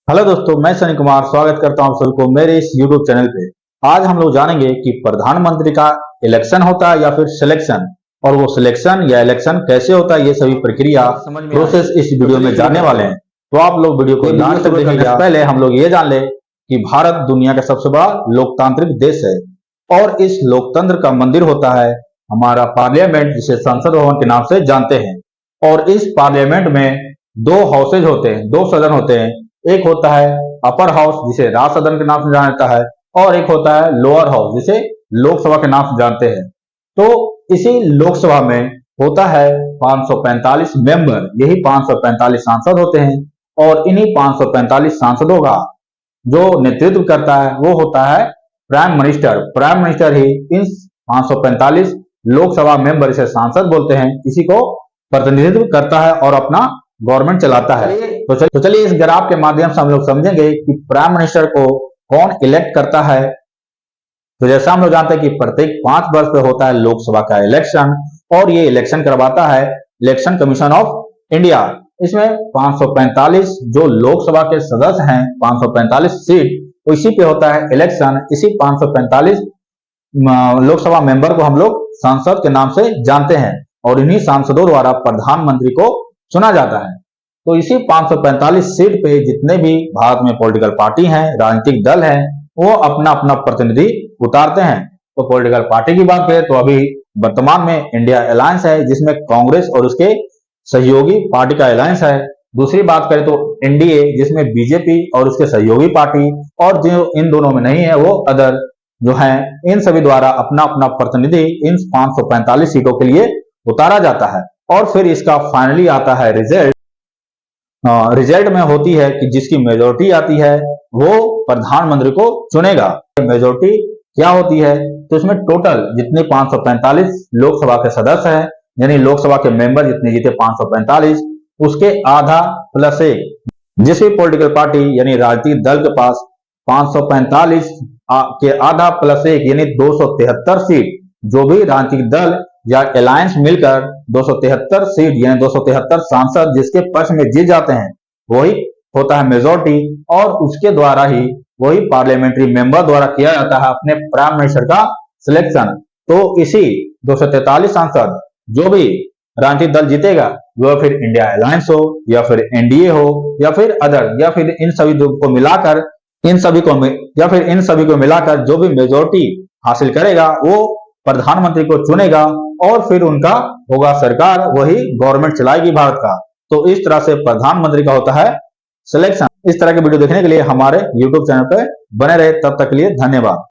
Hello दोस्तों, मैं सनी कुमार स्वागत करता हूं आप सबको मेरे इस यूट्यूब चैनल पे। आज हम लोग जानेंगे कि प्रधानमंत्री का इलेक्शन होता है या फिर सिलेक्शन, और वो सिलेक्शन या इलेक्शन कैसे होता है, ये सभी प्रक्रिया प्रोसेस इस वीडियो में जानने वाले हैं। तो आप लोग वीडियो को लास्ट तक देखिएगा। पहले हम लोग ये जान ले कि भारत दुनिया का सबसे बड़ा लोकतांत्रिक देश है, और इस लोकतंत्र का मंदिर होता है हमारा पार्लियामेंट, जिसे संसद भवन के नाम से जानते हैं। और इस पार्लियामेंट में दो हाउसेज होते हैं, दो सदन होते हैं। एक होता है अपर हाउस, जिसे राज्य सदन के नाम से जाना जाता है, और एक होता है लोअर हाउस, जिसे लोकसभा के नाम से जानते हैं। तो इसी लोकसभा में होता है 545 मेंबर, यही 545 सांसद होते हैं। और इन्हीं 545 सांसदों का जो नेतृत्व करता है वो होता है प्राइम मिनिस्टर। प्राइम मिनिस्टर ही इन 545 लोकसभा मेंबर, इसे सांसद बोलते हैं, इसी को प्रतिनिधित्व करता है और अपना गवर्नमेंट चलाता है। तो चलिए इस ग्राफ के माध्यम से हम लोग समझेंगे कि प्राइम मिनिस्टर को कौन इलेक्ट करता है। तो जैसा हम लोग जानते हैं कि प्रत्येक 5 वर्ष पे होता है लोकसभा का इलेक्शन, और ये इलेक्शन करवाता है इलेक्शन कमीशन ऑफ इंडिया। इसमें 545 जो लोकसभा के सदस्य हैं, 545 सीट, इसी पे होता है इलेक्शन। इसी 545 लोकसभा मेंबर को हम लोग सांसद के नाम से जानते हैं, और इन्हीं सांसदों द्वारा प्रधानमंत्री को चुना जाता है। तो इसी 545 सीट पे जितने भी भारत में पॉलिटिकल पार्टी हैं, राजनीतिक दल हैं, वो अपना अपना प्रतिनिधि उतारते हैं। तो पॉलिटिकल पार्टी की बात करें तो अभी वर्तमान में इंडिया अलायंस है, जिसमें कांग्रेस और उसके सहयोगी पार्टी का अलायंस है। दूसरी बात करें तो एनडीए, जिसमें बीजेपी और उसके सहयोगी पार्टी, और जो इन दोनों में नहीं है वो अदर जो है, इन सभी द्वारा अपना अपना प्रतिनिधि इन 545 सीटों के लिए उतारा जाता है। और फिर इसका फाइनली आता है रिजल्ट। रिजल्ट में होती है कि जिसकी मेजोरिटी आती है वो प्रधानमंत्री को चुनेगा। मेजोरिटी क्या होती है, तो इसमें टोटल जितने 545 लोकसभा के सदस्य हैं, यानी लोकसभा के मेंबर जितने जीते 545, उसके आधा प्लस 1। जिस भी पॉलिटिकल पार्टी यानी राजनीतिक दल के पास 545 के आधा प्लस 1 यानी 273 सीट, जो भी राजनीतिक दल या अलायंस मिलकर 273 सीट यानी 273 सांसद जिसके पक्ष में जीत जाते हैं, वही होता है मेजोरिटी। और उसके द्वारा ही वही पार्लियामेंट्री मेंबर द्वारा किया जाता है अपने प्राइम मिनिस्टर का सिलेक्शन। तो इसी 243 सांसद जो भी राजनीतिक दल जीतेगा, वह फिर इंडिया अलायंस हो या फिर एनडीए हो या फिर अदर, या फिर इन सभी को मिलाकर इन सभी को मिलाकर जो भी मेजोरिटी हासिल करेगा वो प्रधानमंत्री को चुनेगा, और फिर उनका होगा सरकार, वही गवर्नमेंट चलाएगी भारत का। तो इस तरह से प्रधानमंत्री का होता है सिलेक्शन। इस तरह के वीडियो देखने के लिए हमारे YouTube चैनल पर बने रहे। तब तक के लिए धन्यवाद।